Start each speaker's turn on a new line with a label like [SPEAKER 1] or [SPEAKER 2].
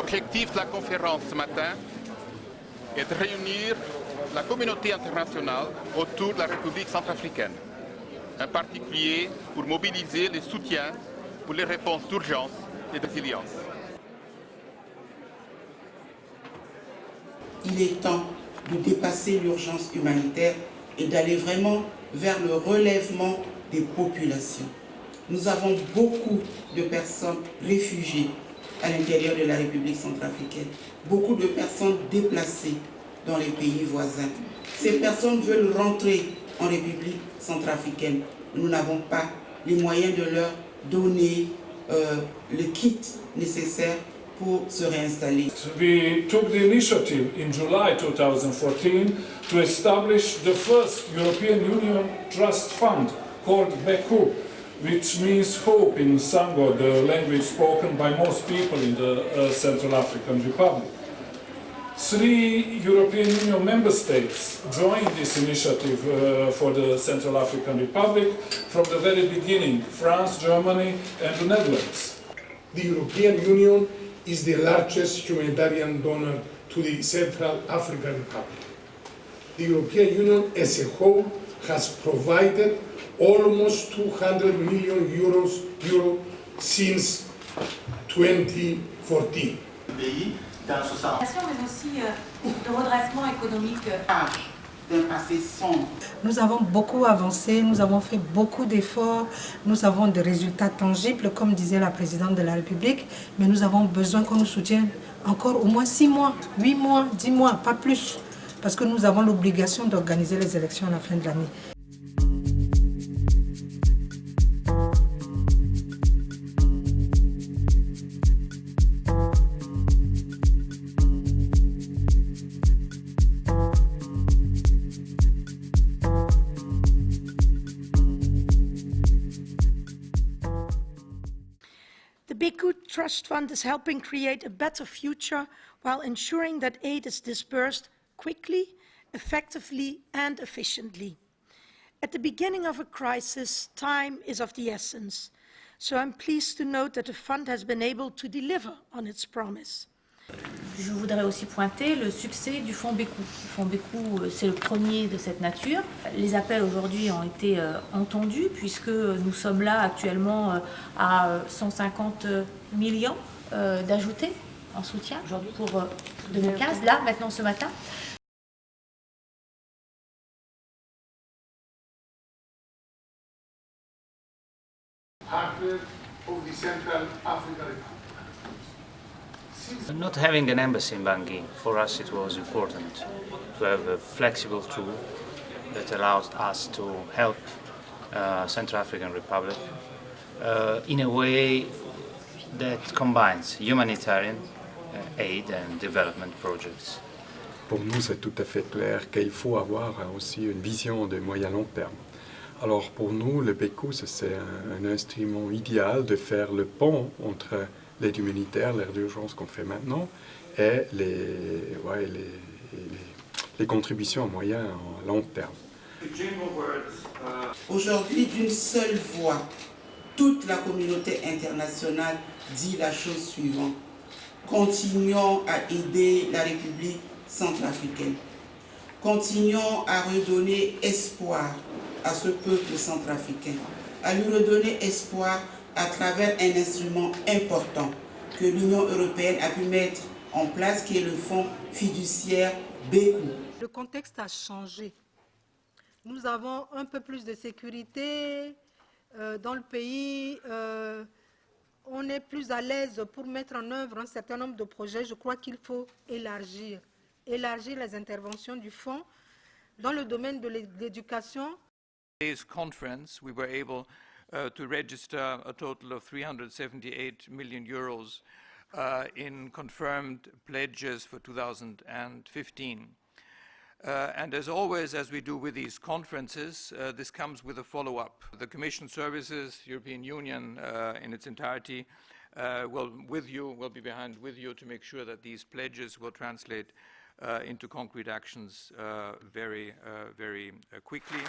[SPEAKER 1] L'objectif de la conférence ce matin est de réunir la communauté internationale autour de la République centrafricaine, en particulier pour mobiliser les soutiens pour les réponses d'urgence et de résilience.
[SPEAKER 2] Il est temps de dépasser l'urgence humanitaire et d'aller vraiment vers le relèvement des populations. Nous avons beaucoup de personnes réfugiées à l'intérieur de la République centrafricaine, beaucoup de personnes déplacées dans les pays voisins. Ces personnes veulent rentrer en République centrafricaine. Nous n'avons pas les moyens de leur donner le kit nécessaire pour se réinstaller.
[SPEAKER 3] We took the initiative in July 2014 to establish the first European Union Trust Fund called BECU, which means hope in Sango, the language spoken by most people in the Central African Republic. 3 European Union member states joined this initiative for the Central African Republic from the very beginning: France, Germany and the Netherlands.
[SPEAKER 4] The European Union is the largest humanitarian donor to the Central African Republic. The European Union as a whole has provided almost 200 million euros since 2014.
[SPEAKER 5] Mais aussi de redressement économique.
[SPEAKER 2] D'un passé sombre.
[SPEAKER 6] Nous avons beaucoup avancé, nous avons fait beaucoup d'efforts, nous avons des résultats tangibles, comme disait la présidente de la République, mais nous avons besoin qu'on nous soutienne encore au moins 6 mois, 8 mois, 10 mois, pas plus, parce que nous avons l'obligation d'organiser les élections à la fin de l'année.
[SPEAKER 7] The BECU Trust Fund is helping create a better future while ensuring that aid is disbursed quickly, effectively and efficiently. At the beginning of a crisis, time is of the essence. So I'm pleased to note that the fund has been able to deliver on its promise.
[SPEAKER 5] Je voudrais aussi pointer le succès du fonds BECU. Le fonds BECU, c'est le premier de cette nature. Les appels aujourd'hui ont été entendus puisque nous sommes là actuellement à 150 millions d'ajoutés en soutien aujourd'hui pour 2015, là, maintenant ce matin.
[SPEAKER 4] Partner of the Central African Republic.
[SPEAKER 8] Not having an embassy in Bangui, for us it was important to have a flexible tool that allows us to help Central African Republic in a way that combines humanitarian aid and development projects.
[SPEAKER 9] Pour nous, c'est tout à fait clair qu'il faut avoir aussi une vision de moyen long terme. Alors pour nous, le BECU, c'est un instrument idéal de faire le pont entre l'aide humanitaire, l'aide d'urgence qu'on fait maintenant, et les contributions à moyen et à long terme.
[SPEAKER 2] Aujourd'hui, d'une seule voix, toute la communauté internationale dit la chose suivante. Continuons à aider la République centrafricaine. Continuons à redonner espoir à ce peuple centrafricain, à lui redonner espoir à travers un instrument important que l'Union européenne a pu mettre en place, qui est le fonds fiduciaire BECU.
[SPEAKER 6] Le contexte a changé. Nous avons un peu plus de sécurité dans le pays. On est plus à l'aise pour mettre en œuvre un certain nombre de projets. Je crois qu'il faut élargir les interventions du fonds dans le domaine de l'éducation.
[SPEAKER 10] Today's conference, we were able to register a total of 378 million euros in confirmed pledges for 2015. And as always, as we do with these conferences, this comes with a follow-up. The Commission services, European Union in its entirety, will be behind with you to make sure that these pledges will translate into concrete actions very quickly.